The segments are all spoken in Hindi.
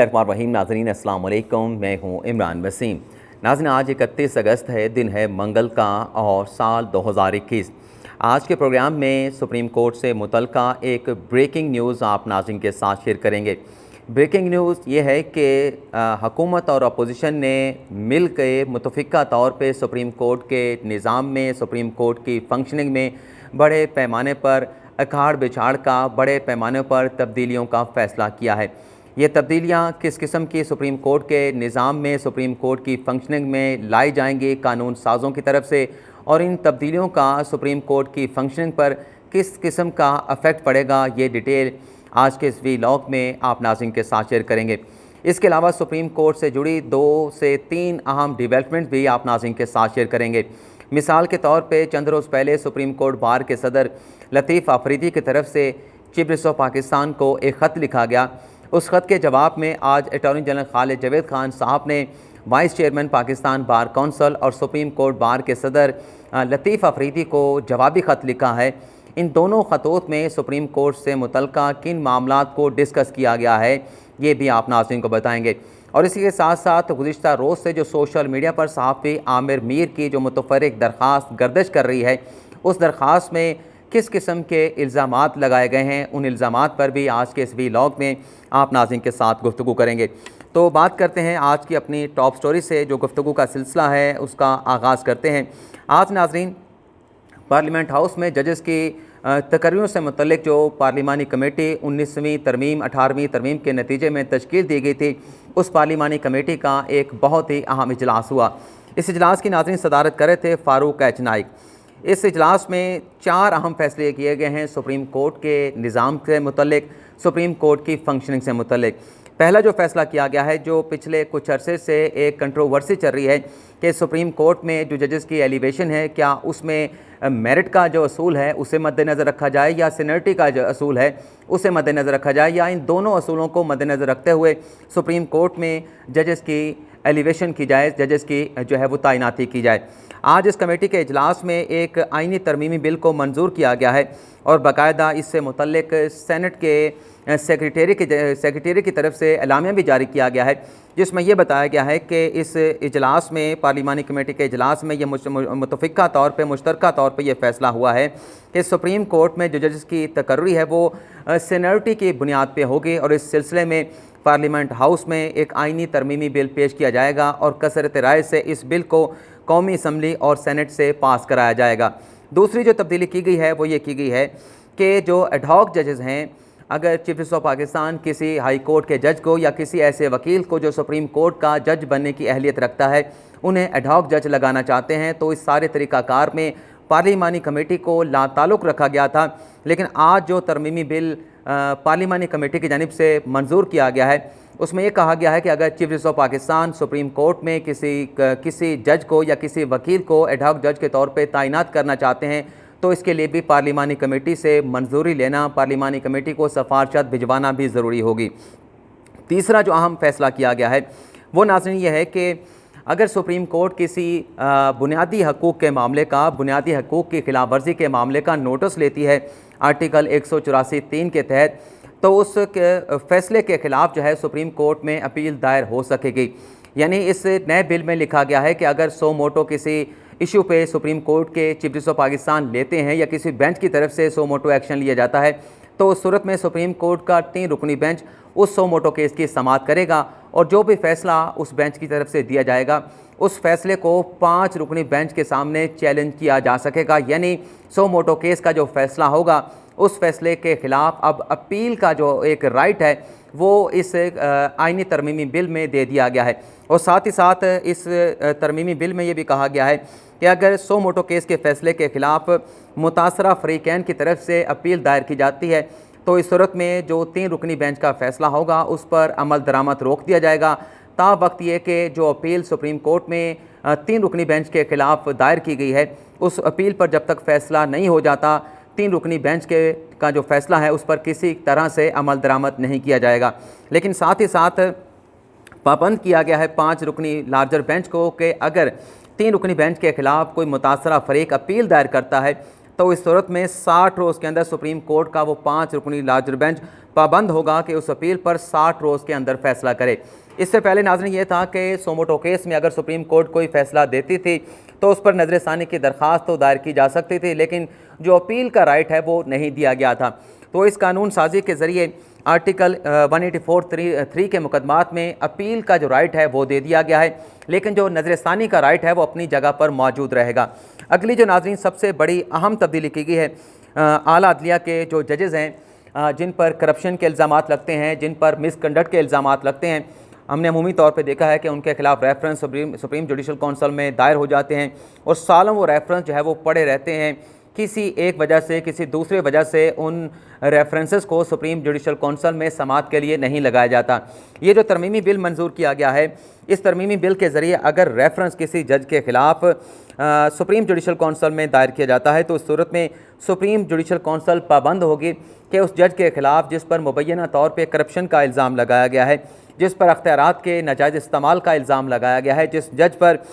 रहीम नाज़रीन अस्सलाम वालेकुम, मैं हूँ इमरान वसीम। नाज़रीन, आज 31 अगस्त है, दिन है मंगल का और साल 2021। आज के प्रोग्राम में सुप्रीम कोर्ट से मुतल्लिका एक ब्रेकिंग न्यूज़ आप नाज़रीन के साथ शेयर करेंगे। ब्रेकिंग न्यूज़ ये है कि हुकूमत और अपोजिशन ने मिल के मुतफ़िक़ा तौर पर सुप्रीम कोर्ट के निज़ाम में, सुप्रीम कोर्ट की फंक्शनिंग में बड़े पैमाने पर अखाड़ बिछाड़ का, बड़े पैमाने पर तब्दीलियों का फ़ैसला किया है। ये तब्दीलियाँ किस किस्म की सुप्रीम कोर्ट के निज़ाम में, सुप्रीम कोर्ट की फंक्शनिंग में लाई जाएंगी कानून साज़ों की तरफ से, और इन तब्दीलियों का सुप्रीम कोर्ट की फंक्शनिंग पर किस किस्म का अफेक्ट पड़ेगा, ये डिटेल आज के इस व्लॉग में आप नाज़रीन के साथ शेयर करेंगे। इसके अलावा सुप्रीम कोर्ट से जुड़ी 2 से 3 अहम डेवलपमेंट भी आप नाज़रीन के साथ शेयर करेंगे। मिसाल के तौर पे चंद रोज़ पहले सुप्रीम कोर्ट बार के सदर लतीफ़ अफरीदी की तरफ से चीफ जस्टिस ऑफ पाकिस्तान को एक ख़त लिखा गया। उस ख़त के जवाब में आज अटॉर्नी जनरल खालिद जावेद खान साहब ने vice chairman Pakistan bar council और सुप्रीम कोर्ट बार के सदर लतीफ़ अफरीदी को जवाबी ख़त लिखा है। इन दोनों ख़तों में सुप्रीम कोर्ट से मुतल्लिका किन मामलात को डिस्कस किया गया है, ये भी आप नाज़रीन को बताएंगे। और इसी के साथ साथ गुज़िश्ता रोज़ से जो सोशल मीडिया पर सहाफ़ी आमिर मीर की जो मुतफ़र्रिक़ दरख्वास्त गर्दिश कर रही है, उस दरख्वास्त में किस किस्म के इल्ज़ामात लगाए गए हैं, उन इल्ज़ामात पर भी आज के इस व्लॉग में आप नाज़रीन के साथ गुफ्तगू करेंगे। तो बात करते हैं आज की अपनी टॉप स्टोरी से, जो गुफ्तगू का सिलसिला है उसका आगाज़ करते हैं। आज नाज़रीन पार्लियामेंट हाउस में जजेस की तकरीरों से मुतल्लिक जो पार्लिमानी कमेटी 19वीं तरमीम 18वीं तरमीम के नतीजे में तश्कील दी गई थी, उस पार्लिमानी कमेटी का एक बहुत ही अहम इजलास हुआ। इस इजलास की नाज़रीन सदारत कर रहे थे फ़ारूक एच नाइक। इस इजलास में 4 अहम फैसले किए गए हैं सुप्रीम कोर्ट के निज़ाम से मुतल्लिक, सुप्रीम कोर्ट की फंक्शनिंग से मुतल्लिक। पहला जो फ़ैसला किया गया है, जो पिछले कुछ अरसे से एक कंट्रोवर्सी चल रही है कि सुप्रीम कोर्ट में जो जजेस की एलिवेशन है, क्या उसमें मेरिट का जो असूल है उसे मद्देनज़र रखा जाए या सीनियरिटी का जो असूल है उसे मद्देनज़र रखा जाए, या इन दोनों असूलों को मद्देनज़र रखते हुए सुप्रीम कोर्ट में जजेस की एलिवेशन की जाए, जजेस की जो है वो तैनाती की जाए। आज इस कमेटी के इजलास में एक आईनी तरमीमी बिल को मंजूर किया गया है और बाकायदा इससे मुतल्लिक सेनेट के सेक्रेटरी की तरफ से एलामिया भी जारी किया गया है, जिसमें यह बताया गया है कि इस इजलास में, पार्लिमानी कमेटी के इजलास में, यह मुतफ़िक़ा तौर पर, मुश्तरका तौर पर यह फ़ैसला हुआ है कि सुप्रीम कोर्ट में जो जजेस की तकर्री है वो सीनियरिटी की बुनियाद पर होगी, और इस सिलसिले में पार्लियामेंट हाउस में एक आईनी तरमीमी बिल पेश किया जाएगा और कसरत राय से इस बिल को कौमी असम्बली और सेनेट से पास कराया जाएगा। दूसरी जो तब्दीली की गई है वो ये की गई है कि जो एडहॉक जजेस हैं, अगर चीफ जस्टिस ऑफ पाकिस्तान किसी हाई कोर्ट के जज को या किसी ऐसे वकील को जो सुप्रीम कोर्ट का जज बनने की अहलियत रखता है, उन्हें एडहॉक जज लगाना चाहते हैं, तो इस सारे तरीक़ाकार में पार्लिमानी कमेटी को लाताल्लुक़ रखा गया था। लेकिन आज जो तरमीमी बिल पार्लिमानी कमेटी की जानिब से मंजूर किया गया है, उसमें यह कहा गया है कि अगर chief justice of Pakistan supreme court में किसी जज को या किसी वकील को एडहॉक जज के तौर पे तैनात करना चाहते हैं, तो इसके लिए भी पार्लिमानी कमेटी से मंजूरी लेना, पार्लिमानी कमेटी को सिफारिशात भिजवाना भी ज़रूरी होगी। तीसरा जो अहम फ़ैसला किया गया है वो नाज़रीन ये है कि अगर सुप्रीम कोर्ट किसी बुनियादी हकूक़ के मामले का, बुनियादी हकूक़ की खिलाफ वर्जी के मामले का नोटिस लेती है आर्टिकल 184(3) के तहत, तो उस फैसले के ख़िलाफ़ जो है सुप्रीम कोर्ट में अपील दायर हो सकेगी। यानी इस नए बिल में लिखा गया है कि अगर सो मोटो किसी इशू पे सुप्रीम कोर्ट के चीफ जस्टिस ऑफ पाकिस्तान लेते हैं या किसी बेंच की तरफ से सो मोटो एक्शन लिया जाता है, तो उस सूरत में सुप्रीम कोर्ट का 3 रुकनी बेंच उस सो मोटो केस की समाअत करेगा, और जो भी फ़ैसला उस बेंच की तरफ से दिया जाएगा उस फैसले को 5 रुकनी बेंच के सामने चैलेंज किया जा सकेगा। यानी सो मोटो केस का जो फ़ैसला होगा, उस फैसले के ख़िलाफ़ अब अपील का जो एक राइट है वो इस आईनी तरमीमी बिल में दे दिया गया है। और साथ ही साथ इस तरमीमी बिल में ये भी कहा गया है कि अगर सो मोटो केस के फ़ैसले के ख़िलाफ़ मुतासरा फ़रीक़ैन की तरफ से अपील दायर की जाती है, तो इस सूरत में जो 3 रुकनी बेंच का फ़ैसला होगा उस पर अमल दरामद रोक दिया जाएगा, ता वक्त ये कि जो अपील सुप्रीम कोर्ट में 3 रुकनी बेंच के ख़िलाफ़ दायर की गई है, उस अपील पर जब तक फ़ैसला नहीं हो जाता, 3 रुकनी बेंच का जो फ़ैसला है उस पर किसी तरह से अमल दरामद नहीं किया जाएगा। लेकिन साथ ही साथ पाबंद किया गया है 5 रुकनी लार्जर बेंच को कि अगर 3 रुकनी बेंच के ख़िलाफ़ कोई मुतासरा फ़रीक अपील दायर करता है, तो इस सूरत में 60 रोज़ के अंदर सुप्रीम कोर्ट का वो 5 रुकनी लार्जर बेंच पाबंद होगा कि उस अपील पर 60 रोज़ के अंदर फैसला करे। इससे पहले नाज़रीन ये था कि सोमोटो केस में अगर सुप्रीम कोर्ट कोई फ़ैसला देती थी तो उस पर नज़रसानी की दरख्वास्त तो दायर की जा सकती थी, लेकिन जो अपील का राइट है वो नहीं दिया गया था। तो इस कानून साजी के ज़रिए आर्टिकल 184(3) के मुकदमात में अपील का जो राइट है वो दे दिया गया है, लेकिन जो नज़रसानी का राइट है वो अपनी जगह पर मौजूद रहेगा। अगली जो नाज़रीन सबसे बड़ी अहम तब्दीली की गई है, आला अदलिया के जो जजेज़ हैं जिन पर करप्शन के इल्ज़ामात लगते हैं, जिन पर मिसकंडक्ट के इल्ज़ामात लगते हैं, हमने अमूमी तौर पे देखा है कि उनके खिलाफ रेफरेंस सुप्रीम जुडिशल कौंसिल में दायर हो जाते हैं और सालों वो रेफरेंस जो है वो पड़े रहते हैं। किसी एक वजह से, किसी दूसरे वजह से उन रेफरेंसेस को सुप्रीम जुडिशल कौंसिल में समाअत के लिए नहीं लगाया जाता। ये जो तरमीमी बिल मंजूर किया गया है, इस तरमीमी बिल के ज़रिए अगर रेफरेंस किसी जज के ख़िलाफ़ सुप्रीम जुडिशल कौंसिल में दायर किया जाता है तो इस सूरत में सुप्रीम जुडिशल कौंसिल पाबंद होगी कि उस जज के ख़िलाफ़ जिस पर मुबैना तौर पर करप्शन का इल्ज़ाम लगाया गया है, जिस पर अख्तियारात के नाजायज़ इस्तेमाल का इल्ज़ाम लगाया गया है, जिस जज पर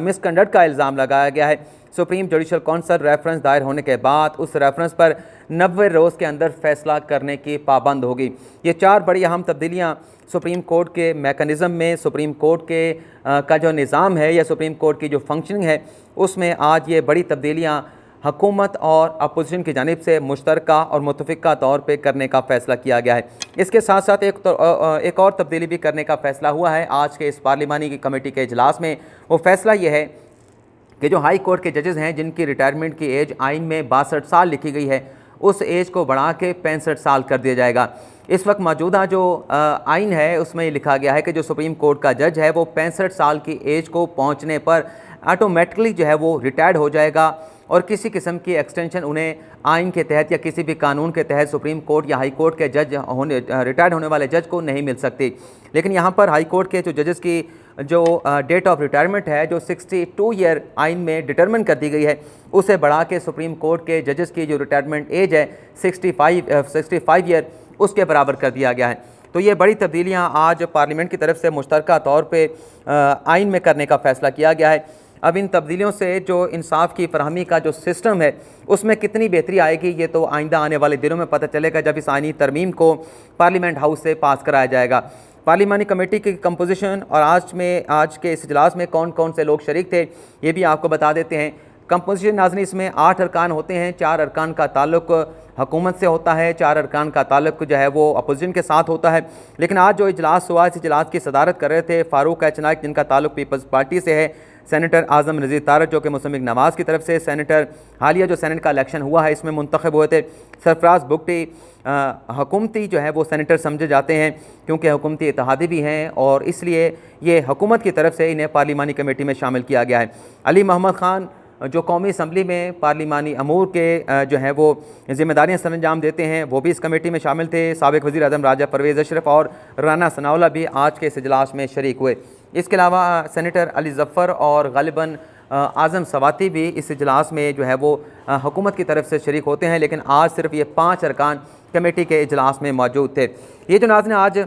मिसकंडक्ट का इल्ज़ाम लगाया गया है, सुप्रीम जुडिशल कौंसिल रेफरेंस दायर होने के बाद उस रेफरेंस पर 90 रोज़ के अंदर फ़ैसला करने की पाबंद होगी। ये 4 बड़ी अहम तब्दीलियाँ सुप्रीम कोर्ट के मेकनिज़म में, सुप्रीम कोर्ट के का जो निज़ाम है या सुप्रीम कोर्ट की जो फंक्शनिंग है उसमें आज ये बड़ी तब्दीलियाँ हुकूमत और अपोजिशन की जानिब से मुश्तरका और मुतफ़िक़ा तौर पे करने का फ़ैसला किया गया है। इसके साथ साथ एक और तब्दीली भी करने का फ़ैसला हुआ है आज के इस पार्लिमानी की कमेटी के इजलास में। वो फ़ैसला ये है कि जो हाई कोर्ट के जजेज़ हैं जिनकी रिटायरमेंट की एज आइन में 62 साल लिखी गई है, उस एज को बढ़ा के 65 साल कर दिया जाएगा। इस वक्त मौजूदा जो आइन है उसमें लिखा गया है कि जो सुप्रीम कोर्ट का जज है वो 65 साल की एज को पहुंचने पर ऑटोमेटिकली जो है वो रिटायर्ड हो जाएगा और किसी किस्म की एक्सटेंशन उन्हें आइन के तहत या किसी भी कानून के तहत सुप्रीम कोर्ट या हाई कोर्ट के जज रिटायर्ड होने वाले जज को नहीं मिल सकती। लेकिन यहाँ पर हाई कोर्ट के जो जजेस की जो डेट ऑफ रिटायरमेंट है जो 62 ईयर आइन में डिटरमिन कर दी गई है, उसे बढ़ा के सुप्रीम कोर्ट के जजेस की जो रिटायरमेंट एज है 65 ईयर उसके बराबर कर दिया गया है। तो ये बड़ी तब्दीलियाँ आज पार्लियामेंट की तरफ से मुश्तरका तौर पर आइन में करने का फ़ैसला किया गया है। अब इन तब्दीलियों से जो इंसाफ की फरहमी का जो सिस्टम है उसमें कितनी बेहतरी आएगी ये तो आइंदा आने वाले दिनों में पता चलेगा जब इस आइनी तरमीम को पार्लियामेंट हाउस से पास कराया जाएगा। पार्लिमानी कमेटी की कंपोजिशन और आज के इस इजलास में कौन कौन से लोग शरीक थे ये भी आपको बता देते हैं। कंपोजिशन नाज़रीन इसमें 8 अरकान होते हैं। 4 अरकान का ताल्लुक हुकूमत से होता है, 4 अरकान का ताल्लुक जो है वो अपोजिशन के साथ होता है। लेकिन आज जो इजलास हुआ इस इजलास की सदारत कर रहे थे फ़ारूक एच नाइक जिनका ताल्लुक पीपल्स पार्टी से है, सेनेटर आज़म नज़ीर तारक जो कि मुस्लिम लीग नवाज़ की तरफ से, सेनेटर हालिया जो सेनेट का इलेक्शन हुआ है इसमें मुंतखब हुए थे सरफराज बुगटी हुकूमती जो है वो सेनेटर समझे जाते हैं क्योंकि हुकूमती इत्तेहादी भी हैं और इसलिए ये हुकूमत की तरफ से इन्हें पार्लिमानी कमेटी में शामिल किया गया है। अली मोहम्मद ख़ान जो कौमी असम्बली में पार्लिमानी अमूर के जो है वो ज़िम्मेदारियाँ सरअंजाम देते हैं वो भी इस कमेटी में शामिल थे। साबिक़ वज़ीर आज़म राजा परवेज़ अशरफ और राना सनाउल्लाह भी आज के इस इजलास में शरीक हुए। इसके अलावा सेनेटर अली ज़फ़र और ग़ालिबन आज़म सवाती भी इस इजलास में जो है वो हुकूमत की तरफ से शरीक होते हैं, लेकिन आज सिर्फ ये 5 अरकान कमेटी के इजलास में मौजूद थे। ये जो नाज़रीन आज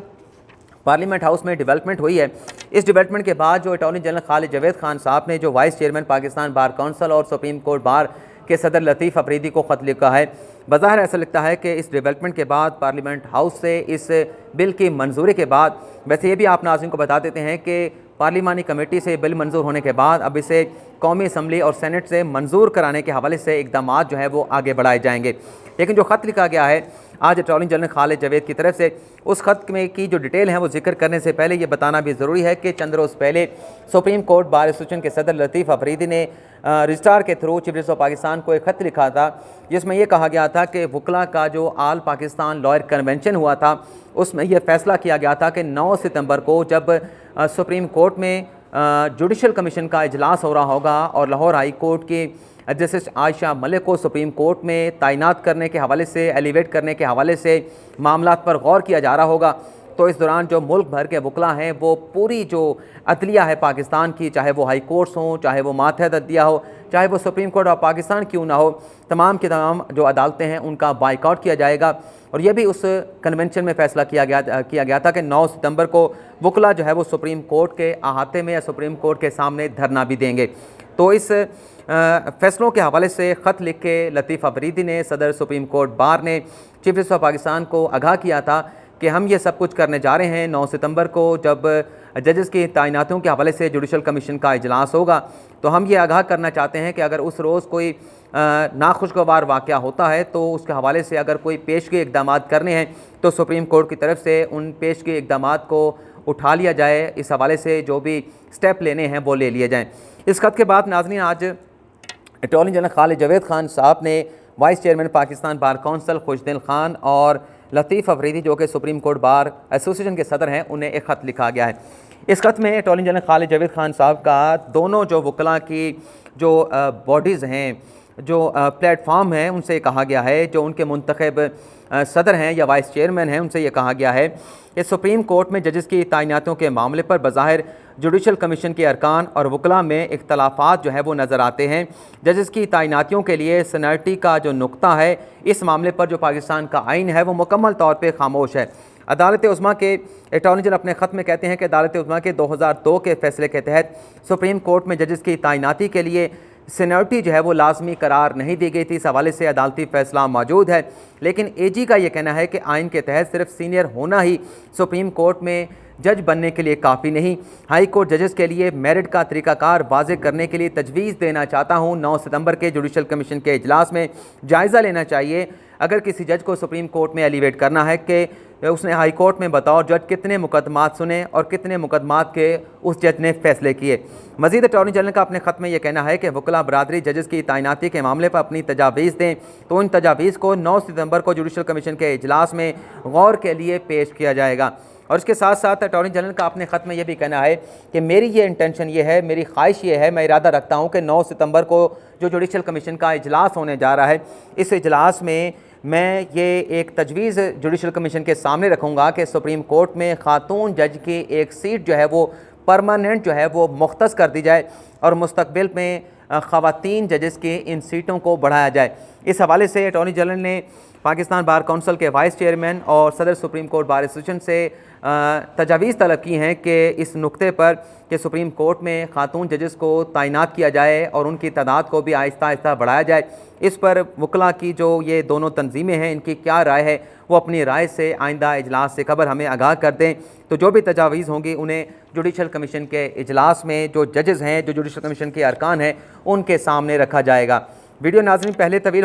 पार्लियामेंट हाउस में डेवलपमेंट हुई है, इस डेवलपमेंट के बाद जो अटॉर्नी जनरल खालिद जावेद खान साहब ने जो vice chairman Pakistan bar council और सुप्रीम कोर्ट बार के सदर लतीफ़ अफरीदी को ख़त लिखा है, बज़ाहिर ऐसा लगता है कि इस डेवलपमेंट के बाद पार्लियामेंट हाउस से इस बिल की मंजूरी के बाद, वैसे ये भी आप नाज़रीन को बता देते हैं कि पार्लिमानी कमेटी से बिल मंजूर होने के बाद अब इसे कौमी असम्बली और सेनेट से मंजूर कराने के हवाले से इक़दाम जो है वो आगे बढ़ाए जाएंगे। लेकिन जो ख़त लिखा गया है आज अटॉर्नी जनरल खालिद जावेद की तरफ से, उस ख़त में की जो डिटेल है वो जिक्र करने से पहले ये बताना भी ज़रूरी है कि चंद रोज़ पहले सुप्रीम कोर्ट बार एसोसिएशन के सदर लतीफ़ अफरीदी ने रजिस्ट्रार के through chief justice of Pakistan को एक ख़त लिखा था जिसमें यह कहा गया था कि वकला का जो आल पाकिस्तान लॉयर कन्वेंशन हुआ था उसमें यह फ़ैसला किया गया था कि 9 सितंबर को जब सुप्रीम कोर्ट में जुडिशल कमीशन का इजलास हो रहा होगा और लाहौर हाई कोर्ट की जस्टिस आयशा मलिक को सुप्रीम कोर्ट में तैनात करने के हवाले से, एलिवेट करने के हवाले से मामलात पर गौर किया जा रहा होगा, तो इस दौरान जो मुल्क भर के वकला हैं वो पूरी जो अदलिया है पाकिस्तान की, चाहे वो हाई कोर्ट्स हों, चाहे वो मातहत अदलिया हो, चाहे वो सुप्रीम कोर्ट ऑफ पाकिस्तान क्यों ना हो, तमाम की तमाम जो अदालतें हैं उनका बाइकआउट किया जाएगा। और यह भी उस कन्वेंशन में फ़ैसला किया गया था कि 9 सितंबर को वकला जो है वो सुप्रीम कोर्ट के अहाते में या सुप्रीम कोर्ट के सामने धरना भी देंगे। तो इस फैसलों के हवाले से ख़त लिख के लतीफ़ अफरीदी ने सदर सुप्रीम कोर्ट बार ने चीफ जस्टिस ऑफ पाकिस्तान को आगाह किया था कि हम ये सब कुछ करने जा रहे हैं। 9 सितंबर को जब जजेस की तैनातियों के हवाले से जुडिशल कमीशन का इजलास होगा तो हम ये आगाह करना चाहते हैं कि अगर उस रोज़ कोई नाखुशगवार वाक़या होता है तो उसके हवाले से अगर कोई पेशगी इक़दाम करने हैं तो सुप्रीम कोर्ट की तरफ से उन पेशगी इक़दाम को उठा लिया जाए। इस हवाले से जो भी स्टेप लेने हैं वो ले लिए जाएँ। इस खत के बाद नाज़रीन आज अटॉर्नी जनरल खालिद जावेद खान साहब ने vice chairman Pakistan bar council Khushdil Khan और लतीफ़ अफरीदी जो कि सुप्रीम कोर्ट बार एसोसिएशन के सदर हैं उन्हें एक ख़त लिखा गया है। इस खत में अटॉर्नी जनरल खालिद जावेद खान साहब का दोनों जो वकला की जो बॉडीज़ हैं, जो प्लेटफॉर्म हैं, उनसे कहा गया है, जो उनके मुंतखब सदर हैं या वाइस चेयरमैन हैं, उनसे ये कहा गया है कि सुप्रीम कोर्ट में जजेस की तैनातियों के मामले पर बज़ाहिर जुडिशल कमीशन के अरकान और वकला में इख्तलाफात जो है वो नज़र आते हैं। जजेस की तैनातियों के लिए सीनियरिटी का जो नुक्ता है इस मामले पर जो पाकिस्तान का आइन है वो मुकम्मल तौर पर खामोश है। अदालत उज़्मा के अटॉर्नी जनरल अपने ख़त में कहते हैं कि अदालत उज़्मा के 2002 के फैसले के तहत सुप्रीम कोर्ट में जजेस की तैनाती के लिए सीनियरिटी जो है वो लाजमी करार नहीं दी गई थी। इस हवाले से अदालती फ़ैसला मौजूद है, लेकिन एजी का ये कहना है कि आइन के तहत सिर्फ सीनियर होना ही सुप्रीम कोर्ट में जज बनने के लिए काफ़ी नहीं। हाई कोर्ट जजेस के लिए मेरिट का तरीक़ाकार वाज़े करने के लिए तजवीज़ देना चाहता हूँ। 9 सितंबर के जुडिशल कमीशन के इजलास में जायज़ा लेना चाहिए अगर किसी जज को सुप्रीम कोर्ट में एलिवेट करना है कि उसने हाई कोर्ट में बतौर जज कितने मुकदमात सुने और कितने मुकदमात के उस जज ने फैसले किए। मज़ीद अटॉर्नी जनरल का अपने ख़त में यह कहना है कि वकला बरादरी जजेस की तैनाती के मामले पर अपनी तजावीज़ दें तो इन तजावीज़ को 9 सितंबर को जुडिशल कमीशन के इजलास में गौर के लिए पेश किया जाएगा। और इसके साथ साथ अटॉर्नी जनरल का अपने ख़त में यह भी कहना है कि मेरी ये इंटेंशन ये है, मेरी ख्वाहिश ये है, मैं इरादा रखता हूँ कि 9 सितंबर को जो जुडिशल कमीशन का इजलास होने जा रहा है इस इजलास में मैं ये एक तजवीज़ जुडिशल कमीशन के सामने रखूँगा कि सुप्रीम कोर्ट में ख़ातून जज की एक सीट जो है वो परमानेंट जो है वो मुख्तस कर दी जाए और मुस्तकबिल में ख़वातीन जजेस की इन सीटों को बढ़ाया जाए। इस हवाले से अटॉर्नी जनरल ने पाकिस्तान बार कौंसिल के वाइस चेयरमैन और सदर सुप्रीम कोर्ट बार एसोसिएशन से तजावीज़ तलब की हैं कि इस नुक्ते पर कि सुप्रीम कोर्ट में ख़ातून जजेस को तैनात किया जाए और उनकी तादाद को भी आहिस्ता आहिस्ता बढ़ाया जाए। इस पर वकला की जो ये दोनों तंजीमें हैं इनकी क्या राय है वो अपनी राय से आइंदा इजलास से खबर हमें आगाह कर दें। तो जो भी तजावीज़ होंगी उन्हें जुडिशल कमीशन के इजलास में जो जजेस हैं, जो जुडिशल कमीशन के अरकान हैं, उनके सामने रखा जाएगा। वीडियो नाज़रीन पहले तवील